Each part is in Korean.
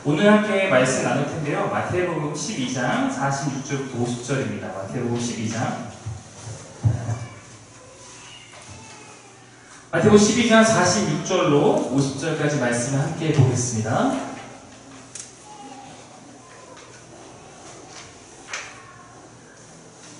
오늘 함께 말씀 나눌 텐데요. 마태복음 12장 46절부터 50절입니다. 마태복음 12장. 마태복음 12장 46절로 50절까지 말씀을 함께 보겠습니다.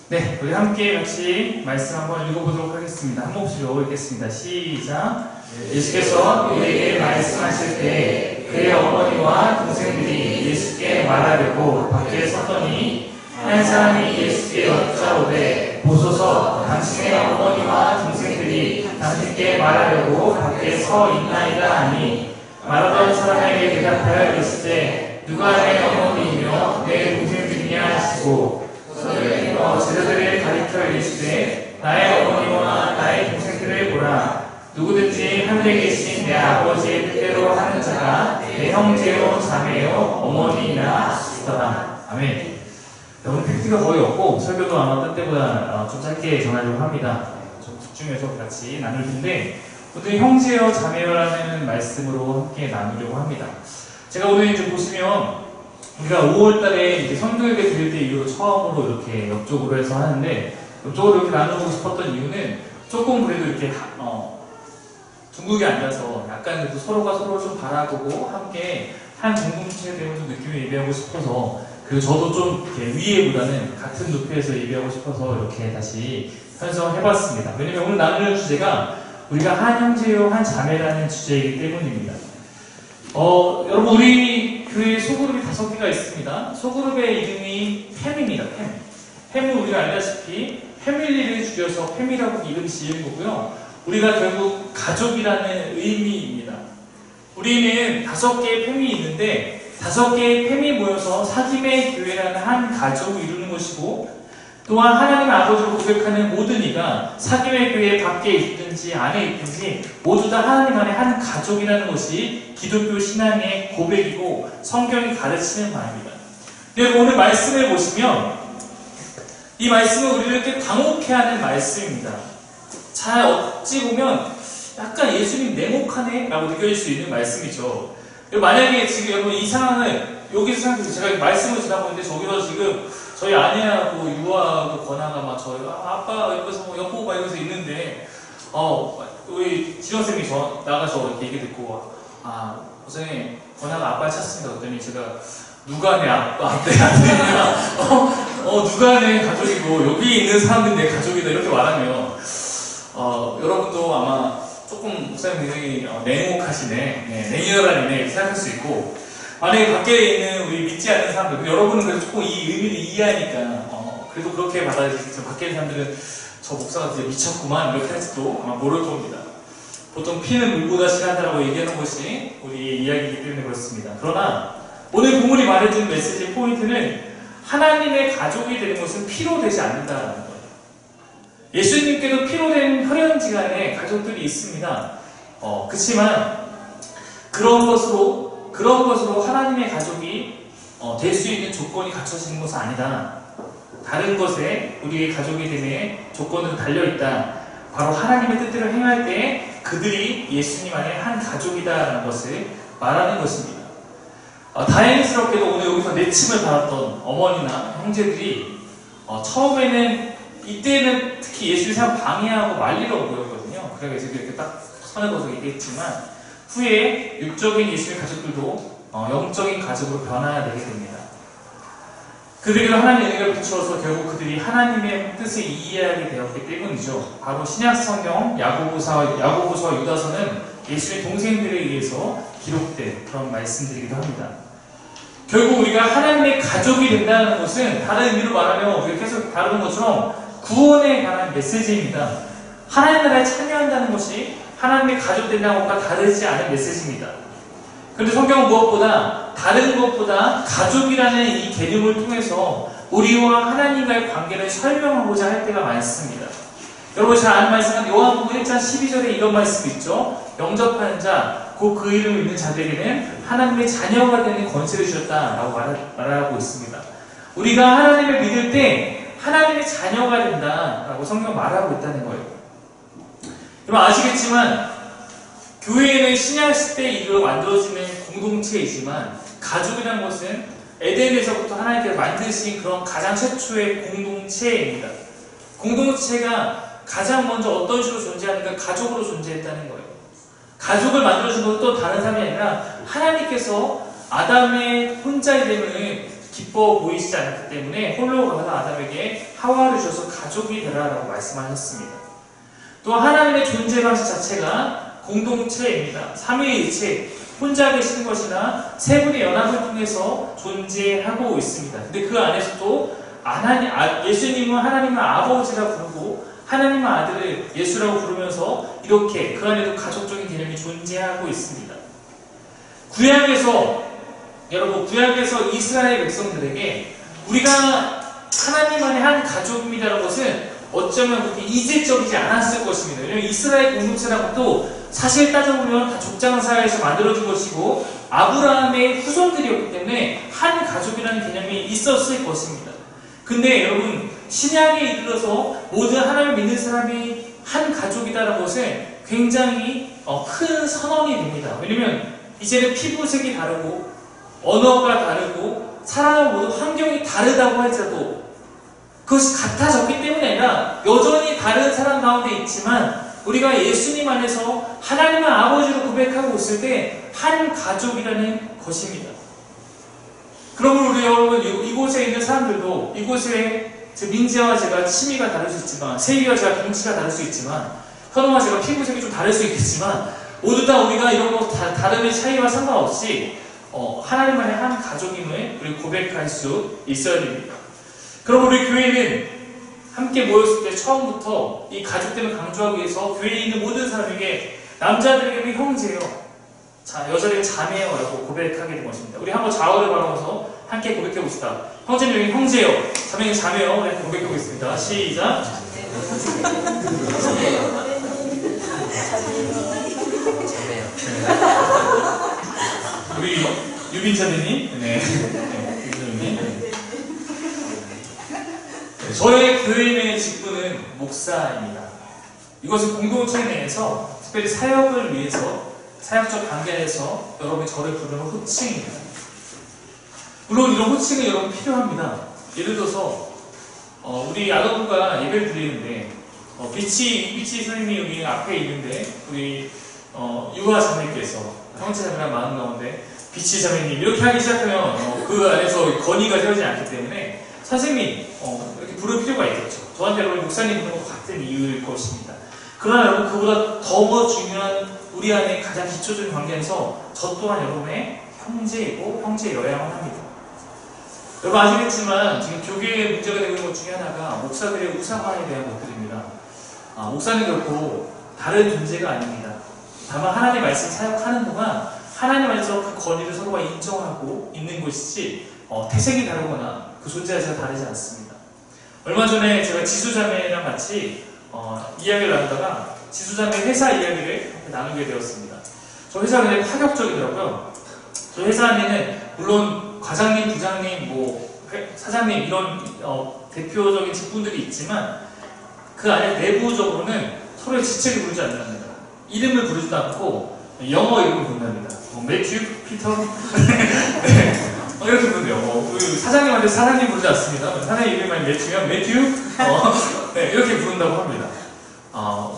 네, 우리 함께 같이 말씀 한번 읽어보도록 하겠습니다. 한 몫으로 읽겠습니다. 시작. 예수께서 우리에게 말씀하실 때 그의 어머니와 동생들이 예수께 말하려고 밖에 섰더니 한 사람이 예수께 여짜오되 보소서 당신의 어머니와 동생들이 당신께 말하려고 밖에 서 있나이다 하니 말하던 사람에게 대답하여 이르시되 누가 내 어머니이며 내 동생들이냐 하시고 제자들을 가리켜 이르시되 나의 어머니와 나의 동생들을 보라. 누구든지 하늘에 계신 내 아버지의 뜻대로 하는 자가 내 형제요 자매요 어머니이나 하시더라. 아멘. 오늘 팩트가 거의 없고 설교도 아마 딴 때보다 좀 짧게 전하려고 합니다. 좀 집중해서 같이 나눌 텐데 오늘 형제요 자매요라는 말씀으로 함께 나누려고 합니다. 제가 오늘 이제 보시면 우리가 5월달에 이렇게 성도에게 드릴 때 이후로 처음으로 이렇게 옆쪽으로 해서 하는데 옆쪽으로 이렇게 나누고 싶었던 이유는 조금 그래도 이렇게 둥글게 앉아서 약간 그래도 서로가 서로를 좀 바라보고 함께 한 공동체에 대한 좀 느낌을 예배하고 싶어서 그리고 저도 좀 이렇게 위에보다는 같은 높이에서 예배하고 싶어서 이렇게 다시 편성해봤습니다. 왜냐면 오늘 나누는 주제가 우리가 한 형제요 한 자매라는 주제이기 때문입니다. 여러분 우리 교회에 소그룹이 5개가 있습니다. 소그룹의 이름이 팸입니다. 팸은 우리가 알다시피 패밀리를 줄여서 팸이라고 이름 지은 거고요. 우리가 결국 가족이라는 의미입니다. 우리는 5개의 팸이 있는데 5개의 팸이 모여서 사귐의 교회라는 한 가족을 이루는 것이고 또한 하나님 아버지를 고백하는 모든 이가 사귐의 교회 밖에 있든지 안에 있든지 모두 다 하나님 안에 한 가족이라는 것이 기독교 신앙의 고백이고 성경이 가르치는 바입니다. 여러분 오늘 말씀을 보시면 이 말씀은 우리를 이렇게 당혹해하는 말씀입니다. 잘 어찌 보면 약간 예수님 냉혹하네 라고 느껴질 수 있는 말씀이죠. 만약에 지금 여러분 이 상황을 여기서 생각해서 제가 말씀을 지나보는데 저기서 지금 저희 아내하고 유아하고 권아가 막 저희 아빠 옆에서 뭐 여보 막 이러면서 있는데 우리 지원쌤이 나가서 이렇게 얘기 듣고 선생님 권아가 아빠를 찾습니다. 그랬더니 제가 누가 내 아빠냐 누가 내 가족이고 여기 있는 사람들이 내 가족이다 이렇게 말하면 여러분도 아마 조금 목사님들이 냉혹하시네, 냉혈하네 이렇게 생각할 수 있고 만약에 밖에 있는 우리 믿지 않는 사람들 여러분은 그래도 조금 이 의미를 이해하니까 그래도 그렇게 받아들이죠. 밖에 있는 사람들은 저 목사가 진짜 미쳤구만 이렇게 할지도 아마 모를 겁니다. 보통 피는 물보다 심하다고 얘기하는 것이 우리의 이야기이기 때문에 그렇습니다. 그러나 오늘 본문이 말해주는 메시지 포인트는 하나님의 가족이 되는 것은 피로 되지 않는다는 거예요. 예수님께도 피로 된 혈연지간에 가족들이 있습니다. 그렇지만 그런 것으로 하나님의 가족이 될 수 있는 조건이 갖춰지는 것은 아니다. 다른 것에 우리의 가족이 됨에 조건으로 달려있다. 바로 하나님의 뜻대로 행할 때 그들이 예수님 안에 한 가족이다라는 것을 말하는 것입니다. 다행스럽게도 오늘 여기서 내침을 받았던 어머니나 형제들이 처음에는 이때는 특히 예수를 생각 방해하고 말리려고 보였거든요. 그래서 이렇게 딱 선을 그어서 얘기했지만 후에 육적인 예수의 가족들도 영적인 가족으로 변화해야 되게 됩니다. 그들에게도 하나님의 은혜를 비추어서 결국 그들이 하나님의 뜻을 이해하게 되었기 때문이죠. 바로 신약 성경 야고보서와 유다서는 예수의 동생들에 의해서 기록된 그런 말씀들이기도 합니다. 결국 우리가 하나님의 가족이 된다는 것은 다른 의미로 말하면 우리가 계속 다루는 것처럼 구원에 관한 메시지입니다. 하나님 나라에 참여한다는 것이 하나님의 가족 된다는 것과 다르지 않은 메시지입니다. 그런데 성경은 무엇보다 다른 것보다 가족이라는 이 개념을 통해서 우리와 하나님과의 관계를 설명하고자 할 때가 많습니다. 여러분 잘 아는 말씀은 요한복음 1장 12절에 이런 말씀이 있죠. 영접하는 자, 곧 그 이름을 믿는 자들에게는 하나님의 자녀가 되는 권세를 주셨다라고 말하고 있습니다. 우리가 하나님을 믿을 때 하나님의 자녀가 된다라고 성경 말하고 있다는 거예요. 여러분 아시겠지만 교회는 신약시대 이후로 만들어지는 공동체이지만 가족이라는 것은 에덴에서부터 하나님께서 만드신 그런 가장 최초의 공동체입니다. 공동체가 가장 먼저 어떤 식으로 존재하는가? 가족으로 존재했다는 거예요. 가족을 만들어준 것은 또 다른 사람이 아니라 하나님께서 아담의 혼자의 됨을 기뻐 보이시지 않았기 때문에 홀로 가서 아담에게 하와를 주셔서 가족이 되라라고 말씀하셨습니다. 또 하나님의 존재 방식 자체가 공동체입니다. 삼위일체, 혼자 계신 것이나 세 분의 연합을 통해서 존재하고 있습니다. 근데 그 안에서도 예수님은 하나님의 아버지라 부르고 하나님의 아들을 예수라고 부르면서 이렇게 그 안에도 가족적인 개념이 존재하고 있습니다. 구약에서 이스라엘 백성들에게 우리가 하나님 안에 한 가족입니다라는 것은 어쩌면 그렇게 이질적이지 않았을 것입니다. 왜냐하면 이스라엘 공동체라는 것도 사실 따져보면 다 족장사에서 만들어진 것이고 아브라함의 후손들이었기 때문에 한 가족이라는 개념이 있었을 것입니다. 근데 여러분, 신약에 이르러서 모든 하나님을 믿는 사람이 한 가족이다라는 것은 굉장히 큰 선언이 됩니다. 왜냐면 이제는 피부색이 다르고 언어가 다르고 살아가는 모든 환경이 다르다고 할지라도 그것이 같아졌기 때문이 아니라 여전히 다른 사람 가운데 있지만 우리가 예수님 안에서 하나님의 아버지로 고백하고 있을 때 한 가족이라는 것입니다. 그러면 우리 여러분 이곳에 있는 사람들도 이곳에 민지와 제가 취미가 다를 수 있지만 세희와 제가 경치가 다를 수 있지만 현우와 제가 피부색이 좀 다를 수 있겠지만 모두 다 우리가 이런 거 다름의 차이와 상관없이 하나님만의 한 가족임을 우리 고백할 수 있어야 됩니다. 그럼 우리 교회는 함께 모였을 때 처음부터 이 가족됨을 강조하기 위해서 교회에 있는 모든 사람에게 남자들에게는 형제요, 자 여자에게 자매요 라고 고백하게 된 것입니다. 우리 한번 좌우를 바라보면서 함께 고백해 봅시다. 형제는 형제요, 자매는 자매요 이렇게 고백해 보겠습니다. 시작. 우리 유빈자매님, 네. 유빈자매님. 저의 교회의 직분은 목사입니다. 이것은 공동체 내에서 특별히 사역을 위해서 사역적 관계에서 여러분이 저를 부르는 호칭입니다. 물론 이런 호칭은 여러분 필요합니다. 예를 들어서 우리 아동부가 예배를 드리는데 비치 선생님이 여기 앞에 있는데 우리 유아 자매께서 형제 자매랑 마음 가운데 비치 자매님 이렇게 하기 시작하면 그 안에서 건의가 세워지지 않기 때문에 선생님 이렇게 부를 필요가 있겠죠. 저한테 여러분 목사님 부르는 것 같은 이유일 것입니다. 그러나 여러분 그보다 더 중요한 우리 안에 가장 기초적인 관계에서 저 또한 여러분의 형제이고 형제여야만 합니다. 여러분 아시겠지만 지금 교계에 문제가 되고 있는 것 중에 하나가 목사들의 우상화에 대한 것들입니다. 목사는 결코 다른 존재가 아닙니다. 다만 하나님의 말씀 사역하는 동안 하나님 안에서 그 권위를 서로가 인정하고 있는 것이지 태생이 다르거나 그 존재 자체가 다르지 않습니다. 얼마 전에 제가 지수자매랑 같이 이야기를 나누다가 지수자매 회사 이야기를 나누게 되었습니다. 저 회사가 굉장히 파격적이더라고요. 저 회사 안에는 물론 과장님, 부장님, 사장님 이런 대표적인 직분들이 있지만 그 안에 내부적으로는 서로의 직책을 부르지 않는답니다. 이름을 부르지도 않고 영어 이름을 부른답니다. 매튜, 피터 네. 이렇게 부른대요. 그 사장님한테 사장님 부르지 않습니다. 사장님 이름이 매튜면 매튜 네, 이렇게 부른다고 합니다.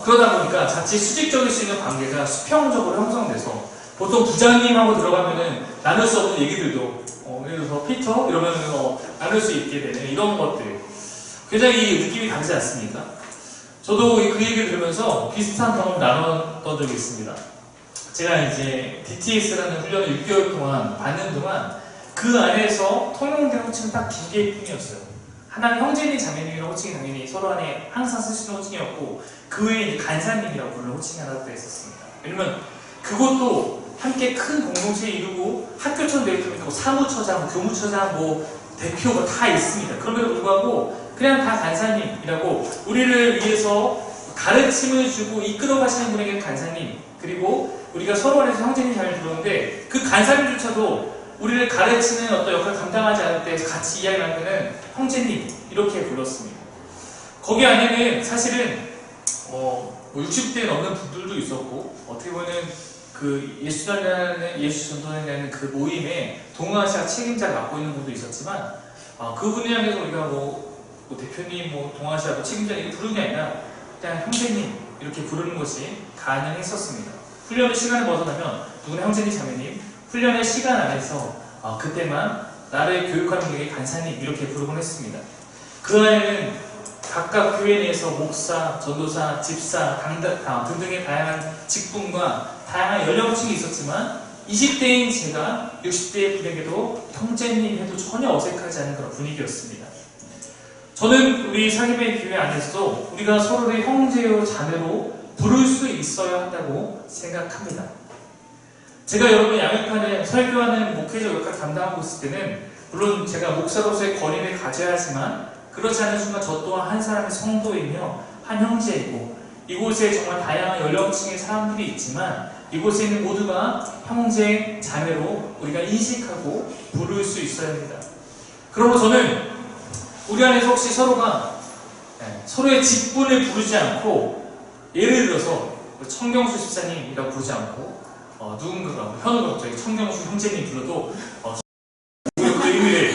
그러다 보니까 자칫 수직적일 수 있는 관계가 수평적으로 형성돼서 보통 부장님하고 들어가면은 나눌 수 없는 얘기들도 예를 들어서 피터 이러면은 나눌 수 있게 되는 이런 것들 굉장히 느낌이 다르지 않습니까? 저도 그 얘기를 들으면서 비슷한 경험을 나눴던 적이 있습니다. 제가 이제 DTS라는 훈련을 6개월 동안 받는 동안 그 안에서 통용된 호칭은 딱 두 개일 뿐이었어요. 하나는 형제님, 자매님이라는 호칭이 당연히 서로 안에 항상 쓰시는 호칭이었고 그 외에 이제 간사님이라고 부르는 호칭이 하나 더 있었습니다. 왜냐면 그것도 함께 큰 공동체에 이루고 학교처럼 되어 있으면 사무처장, 교무처장, 대표가 다 있습니다. 그럼에도 불구하고 그냥 다 간사님이라고 우리를 위해서 가르침을 주고 이끌어 가시는 분에게는 간사님, 그리고 우리가 서로 안에서 형제님 잘 들었는데 그 간사님조차도 우리를 가르치는 어떤 역할을 감당하지 않을 때 같이 이야기 나누는 형제님 이렇게 불렀습니다. 거기 안에는 사실은 60대 넘는 분들도 있었고 어떻게 보면 그 예수 전도회라는 그 모임에 동아시아 책임자를 맡고 있는 분도 있었지만 그분을 향해서 우리가 뭐 대표님, 뭐 동아시아 뭐 책임자 이렇게 부르는 게 아니라 그냥 형제님 이렇게 부르는 것이 가능했었습니다. 훈련의 시간을 벗어나면 누구나 형제님, 자매님, 훈련의 시간 안에서 그때만 나를 교육하는 분에게 간사님 이렇게 부르곤 했습니다. 그 안에는 각각 교회 내에서 목사, 전도사, 집사, 등등의 다양한 직분과 다양한 연령층이 있었지만 20대인 제가 60대의 분에게도 형제님 해도 전혀 어색하지 않은 그런 분위기였습니다. 저는 우리 사기배 교회 안에서도 우리가 서로를 형제요 자매로 부를 수 있어야 한다고 생각합니다. 제가 여러분 양육하는, 설교하는 목회자 역할 담당하고 있을 때는 물론 제가 목사로서의 권위를 가져야 하지만 그렇지 않은 순간 저 또한 한 사람의 성도이며 한 형제이고 이곳에 정말 다양한 연령층의 사람들이 있지만 이곳에 있는 모두가 형제, 자매로 우리가 인식하고 부를 수 있어야 합니다. 그러므로 저는 우리 안에서 혹시 서로가 서로의 직분을 부르지 않고 예를 들어서 청경수 집사님이라고 부르지 않고 누군가가 현우가 갑자기 청경수 형제님 불러도 그 의미를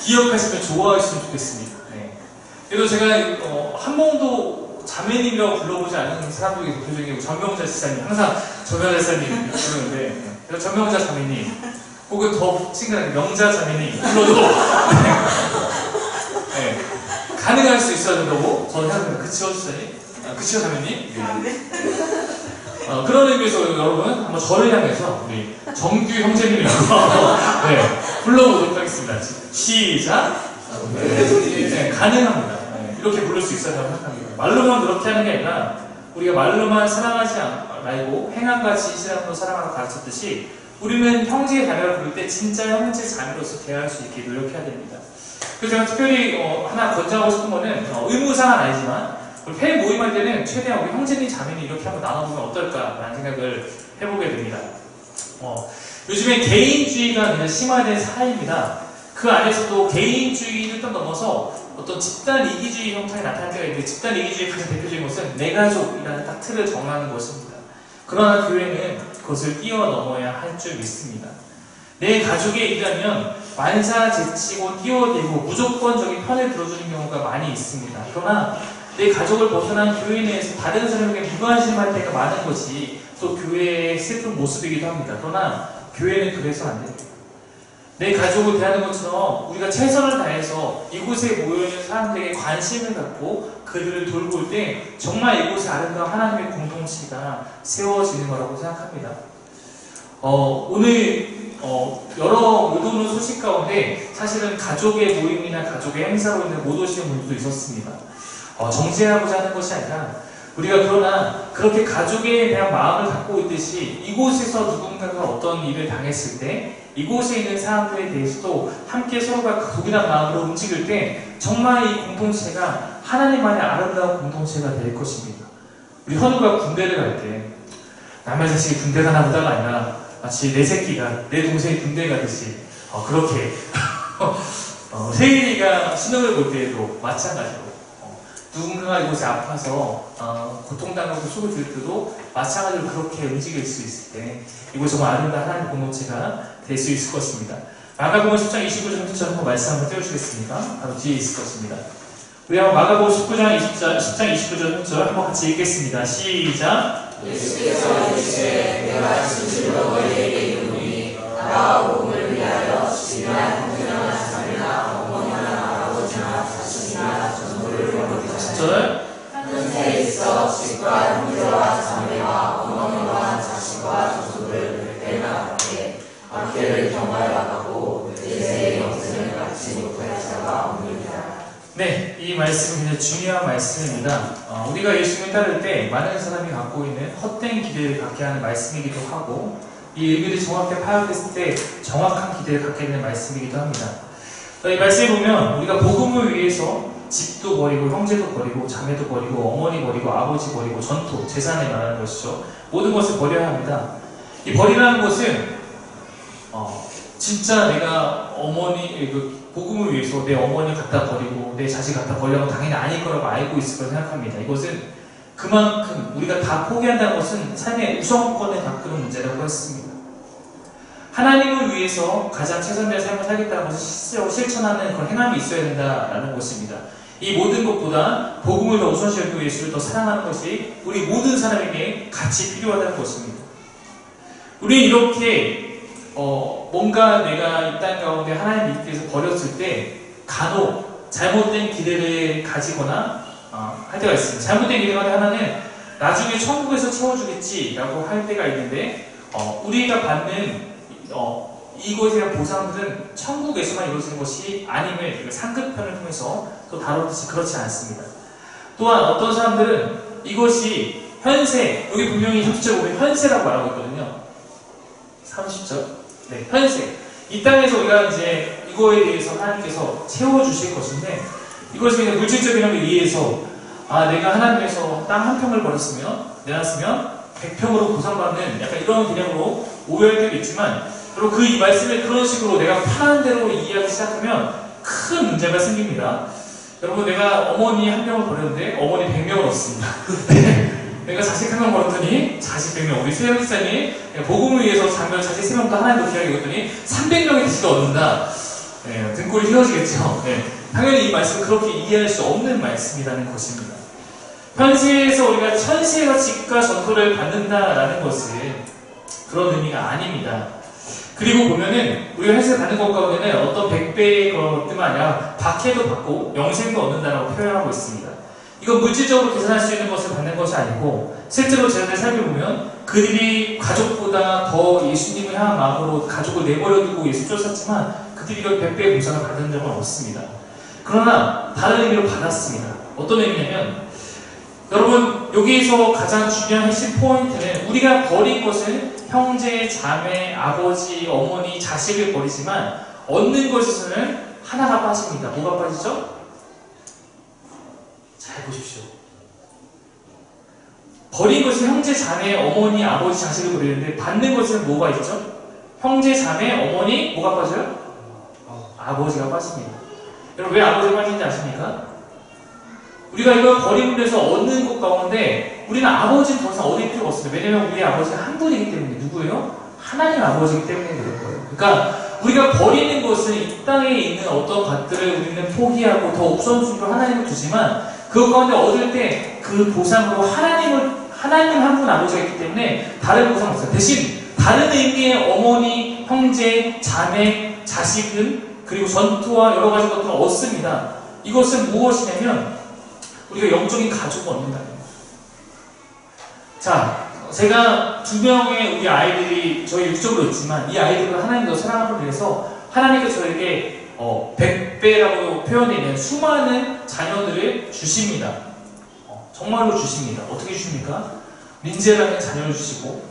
기억하시면 좋아하시면 좋겠습니다. 네. 그래서 제가 한 번도 자매님이라고 불러보지 않은 사람들이 대표적인 전명자 집사님, 항상 전명자 집사님 부르는데 그래서 전명자 자매님 혹은 더 친근하게 명자 자매님 불러도 네, 가능할 수 있어야 된다고 저는 생각합니다. 그치요 집사님? 그치요 자매님? 그런 의미에서 여러분 한번 저를 향해서 우리 정규 형제님이라고 네, 불러보도록 하겠습니다. 시작! 네, 가능합니다. 네, 이렇게 부를 수 있어야 한다고 생각합니다. 말로만 그렇게 하는 게 아니라 우리가 말로만 사랑하지 말고 행함과 진실함으로 사랑하라고 가르쳤듯이 우리는 형제 자매를 부를 때 진짜 형제 자매로서 대할 수 있게 노력해야 됩니다. 그래서 제가 특별히 하나 권장하고 싶은 거는 의무상은 아니지만 우리 회 모임할 때는 최대한 우리 형제님, 자매님 이렇게 한번 나눠보면 어떨까라는 생각을 해보게 됩니다. 요즘에 개인주의가 굉장히 심화된 사회입니다. 그 안에서도 개인주의를 좀 넘어서 어떤 집단 이기주의 형태가 나타날 때가 있는데 집단 이기주의의 가장 대표적인 것은 내 가족이라는 딱 틀을 정하는 것입니다. 그러나 교회는 그것을 뛰어넘어야 할 줄 믿습니다. 내 가족에 의하면 만사제치고 뛰어대고 무조건적인 편을 들어주는 경우가 많이 있습니다. 그러나 내 가족을 벗어난 교회 내에서 다른 사람에게 무관심할 때가 많은 것이 또 교회의 슬픈 모습이기도 합니다. 그러나 교회는 그래서 안 됩니다. 내 가족을 대하는 것처럼 우리가 최선을 다해서 이곳에 모여있는 사람들에게 관심을 갖고 그들을 돌볼 때 정말 이곳에 아름다운 하나님의 공동체가 세워지는 거라고 생각합니다. 오늘 여러 못 오는 소식 가운데 사실은 가족의 모임이나 가족의 행사로 인해 못 오시는 분들도 있었습니다. 정죄하고자 하는 것이 아니라 우리가 그러나 그렇게 가족에 대한 마음을 갖고 있듯이 이곳에서 누군가가 어떤 일을 당했을 때 이곳에 있는 사람들에 대해서도 함께 서로가 동일한 마음으로 움직일 때 정말 이 공동체가 하나님만의 아름다운 공동체가 될 것입니다. 우리 현우가 군대를 갈 때 남의 자식이 군대 가나 보다가 아니라 마치 내 새끼가 내 동생이 군대 가듯이 그렇게 세일이가 신호를 볼 때에도 마찬가지로 누군가가 이곳에 아파서 고통당하고 속을 들을 때도 마찬가지로 그렇게 움직일 수 있을 때 이곳 정말 아름다운 하나님 공동체가 될 수 있을 것입니다. 마가복음 10장 29절부터 한번 말씀 한번 띄워주시겠습니까? 바로 뒤에 있을 것입니다. 우리 한번 마가복음 10장 29절 한번 같이 읽겠습니다. 시작! 예수께서 이르시되 내가 진실로 너희에게 이르노니 나와 복음을 위하여 집이나 형제나 자매나 어머니나 아버지나 자식이나 전부를 버리고 10절 한 데 있어 집과 형제와 자매와 어머니와 자식과 전부를 때나 밖에를 경활하고 내세의 영생을 갖지 못할 자가 없느니라. 네, 이 말씀은 굉장히 중요한 말씀입니다. 우리가 예수님을 따를 때 많은 사람이 갖고 있는 헛된 기대를 갖게 하는 말씀이기도 하고 이 의미를 정확히 파악했을 때 정확한 기대를 갖게 되는 말씀이기도 합니다. 이 말씀에 보면 우리가 복음을 위해서 집도 버리고 형제도 버리고 자매도 버리고 어머니 버리고 아버지 버리고 전토, 재산을 말하는 것이죠. 모든 것을 버려야 합니다. 이 버리라는 것은 진짜 내가 복음을 위해서 내 어머니 갖다 버리고 내 자식 갖다 버리는 건 당연히 아닐 거라고 알고 있을 거라 생각합니다. 이것은 그만큼 우리가 다 포기한다는 것은 삶의 우선권을 바꾸는 문제라고 했습니다. 하나님을 위해서 가장 최선의 삶을 살겠다는 것을 실제로 실천하는 그런 행함이 있어야 된다라는 것입니다. 이 모든 것보다 복음을 더 우선시 여기고 예수를 더 사랑하는 것이 우리 모든 사람에게 같이 필요하다는 것입니다. 우리 이렇게 뭔가 내가 이 땅 가운데 하나님 믿기 위해서 버렸을 때 간혹 잘못된 기대를 가지거나 할 때가 있습니다. 잘못된 기대 가운데 하나는 나중에 천국에서 채워주겠지라고 할 때가 있는데 우리가 받는 이것에 대한 보상들은 천국에서만 이루어지는 것이 아님을 상급편을 통해서 또 다뤘듯이 그렇지 않습니다. 또한 어떤 사람들은 이것이 현세, 여기 분명히 30절 보면 현세라고 말하고 있거든요. 30절. 네, 현세. 이 땅에서 우리가 이제 이거에 대해서 하나님께서 채워주실 것인데 이것을 그냥 물질적인 힘에 의해서 내가 하나님께서 땅 한 평을 내놨으면 100평으로 보상받는 약간 이런 개념으로 오해할 때도 있지만 그리고 이 말씀을 그런 식으로 내가 편한 대로 이해하기 시작하면 큰 문제가 생깁니다. 여러분 내가 어머니 한 명을 버렸는데 어머니 100명을 얻습니다. 내가 자식 한 명 버렸더니 자식 100명. 우리 수영 기사님 복음을 위해서 자식 3명도 하나님도 귀하게 얻더니 300명의 자식을 얻는다. 등골이 휘어지겠죠. 당연히 이 말씀은 그렇게 이해할 수 없는 말씀이라는 것입니다. 현세에서 우리가 천세와 직과 전토를 받는다라는 것은 그런 의미가 아닙니다. 그리고 보면은 우리가 현세를 받는 것 가운데는 어떤 100배의 것뿐만 아니라 박해도 받고 영생도 얻는다라고 표현하고 있습니다. 이건 물질적으로 계산할 수 있는 것을 받는 것이 아니고 실제로 제자들 살펴보면 그들이 가족보다 더 예수님을 향한 마음으로 가족을 내버려두고 예수 쫓았지만 그들이 이런 100배의 보상을 받은 적은 없습니다. 그러나 다른 의미로 받았습니다. 어떤 의미냐면 여러분 여기에서 가장 중요한 핵심 포인트는 우리가 버린 것은 형제, 자매, 아버지, 어머니, 자식을 버리지만 얻는 것에서는 하나가 빠집니다. 뭐가 빠지죠? 잘 보십시오. 버린 것은 형제, 자매, 어머니, 아버지, 자식을 버리는데 받는 것은 뭐가 있죠? 형제, 자매, 어머니, 뭐가 빠져요? 아버지가 빠집니다. 여러분 왜 아버지가 빠지는지 아십니까? 우리가 이걸 버림으로 해서 얻는 것 가운데 우리는 아버지는 더 이상 얻을 필요가 없습니다. 왜냐하면 우리 아버지가 한 분이기 때문에. 누구예요? 하나님 아버지이기 때문에 그럴 거예요. 그러니까 우리가 버리는 것은 이 땅에 있는 어떤 것들을 우리는 포기하고 더 우선순위로 하나님을 두지만 그 가운데 얻을 때 그 보상으로 하나님 한 분 아버지가 있기 때문에 다른 보상 없어요. 대신 다른 의미의 어머니, 형제, 자매, 자식은 그리고 전투와 여러 가지 것들을 얻습니다. 이것은 무엇이냐면 우리가 영적인 가족을 얻는다는 거예요. 자, 제가 2명의 우리 아이들이 저희 육적으로 있지만 이 아이들을 하나님 더 사랑함으로 인해서 하나님께서 저에게 100배라고 표현되는 수많은 자녀들을 주십니다. 정말로 주십니다. 어떻게 주십니까? 민재라는 자녀를 주시고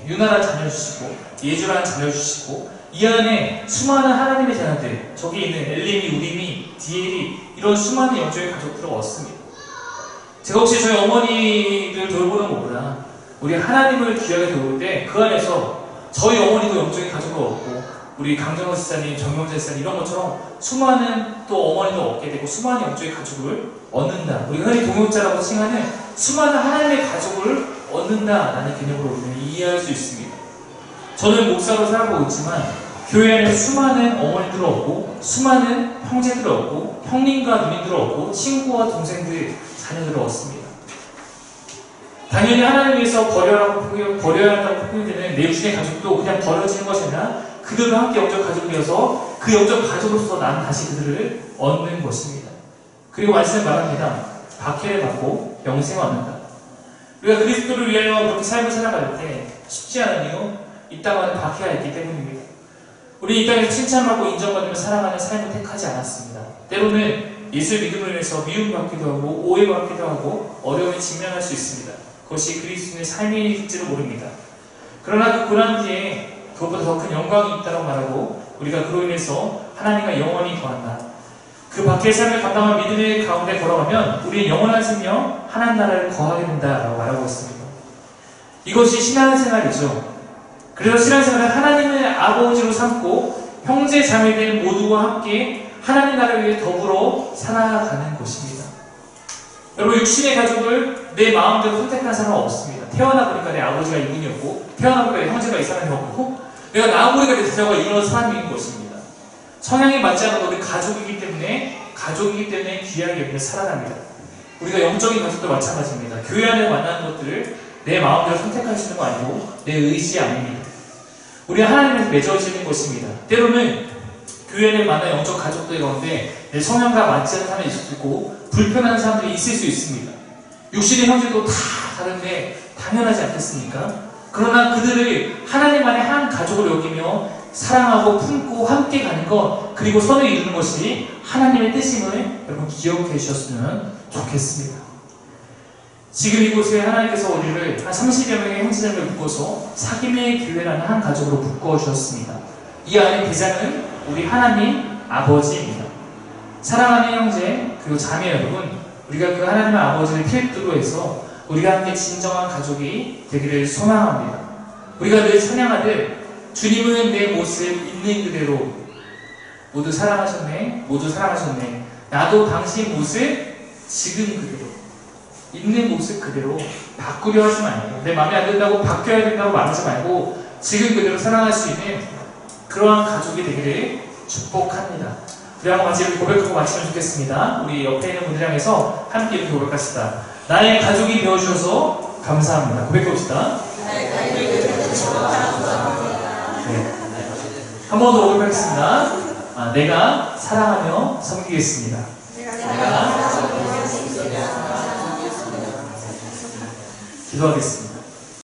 유나라는 자녀를 주시고 예주라는 자녀를 주시고 이 안에 수많은 하나님의 자녀들 저기 있는 엘림이, 우림이, 디엘이 이런 수많은 영적인 가족들을 얻습니다. 제가 혹시 저희 어머니를 돌보는 것보다 우리 하나님을 귀하게 돌볼 때 그 안에서 저희 어머니도 영적인 가족을 얻고 우리 강정호 지사님, 정명재 지사님 이런 것처럼 수많은 또 어머니도 얻게 되고 수많은 영적인 가족을 얻는다. 우리가 흔히 동역자라고 칭하는 수많은 하나님의 가족을 얻는다라는 개념으로 우리는 이해할 수 있습니다. 저는 목사로 살아보고 있지만 교회 안에 수많은 어머니들을 얻고 수많은 형제들을 얻고 형님과 누님들을 얻고 친구와 동생들, 자녀들을 얻습니다. 당연히 하나님 위해서 버려야 한다고 표현되는 내 육신의 가족도 그냥 버려지는 것이 아니라 그들과 함께 영적 가족이 되어서 그 영적 가족으로서 나는 다시 그들을 얻는 것입니다. 그리고 말씀은 말합니다. 박해를 받고 영생을 얻는다. 우리가 그리스도를 위하여 그렇게 삶을 살아갈 때 쉽지 않은 이유, 이 땅은 박해가 있기 때문입니다. 우리 이 땅에서 칭찬받고 인정받으며 살아가는 삶을 택하지 않았습니다. 때로는 예수 믿음을 위해서 미움받기도 하고 오해받기도 하고 어려움에 직면할 수 있습니다. 그것이 그리스도인의 삶일지도 모릅니다. 그러나 그 고난 뒤에 그것보다 더 큰 영광이 있다고 말하고 우리가 그로 인해서 하나님과 영원히 거한다. 그 밖의 삶을 감당한 믿음의 가운데 걸어가면 우리는 영원한 생명 하나님 나라를 거하게 된다라고 말하고 있습니다. 이것이 신앙생활이죠. 그래서 신앙생활은 하나님의 아버지로 삼고 형제 자매들 모두와 함께 하나님 나라를 위해 더불어 살아가는 것입니다. 여러분 육신의 가족을 내 마음대로 선택한 사람은 없습니다. 태어나 보니까 내 아버지가 이분이었고 태어나 보니까 내 형제가 이 사람이었고 내가 나무리가 되자고 이런 사람인 것입니다. 성향이 맞지 않아도 우리 가족이기 때문에 귀하게 우리가 살아갑니다. 우리가 영적인 가족도 마찬가지입니다. 교회 안에 만나는 것들을 내 마음대로 선택할 수 있는 거 아니고 내 의지 아닙니다. 우리가 하나님에서 맺어지는 것입니다. 때로는 교회 안에 만난 영적 가족들 가운데 내 성향과 맞지 않는 사람이 있을 수 있고 불편한 사람들이 있을 수 있습니다. 육신의 형제도 다 다른데 당연하지 않겠습니까? 그러나 그들을 하나님만의 한 가족으로 여기며 사랑하고 품고 함께 가는 것, 그리고 선을 이루는 것이 하나님의 뜻임을 여러분 기억해 주셨으면 좋겠습니다. 지금 이곳에 하나님께서 우리를 한 30여 명의 형제자매를 묶어서 사귐의 교회라는 한 가족으로 묶어 주셨습니다. 이 안에 대장은 우리 하나님 아버지입니다. 사랑하는 형제 그리고 자매 여러분, 우리가 그 하나님의 아버지를 필두로 해서 우리가 함께 진정한 가족이 되기를 소망합니다. 우리가 늘 찬양하듯 주님은 내 모습 있는 그대로 모두 사랑하셨네, 모두 사랑하셨네. 나도 당신 모습 지금 그대로, 있는 모습 그대로 바꾸려 하지 말고, 내 마음에 안 든다고 바뀌어야 된다고 말하지 말고 지금 그대로 사랑할 수 있는 그러한 가족이 되기를 축복합니다. 우리 한번 같이 이렇게 고백하고 마치면 좋겠습니다. 우리 옆에 있는 분들 향해서 함께 이렇게 고백합시다. 나의 가족이 되어주셔서 감사합니다. 고백해봅시다. 네. 한 번 더 고백하겠습니다. 내가 사랑하며 섬기겠습니다. 기도하겠습니다.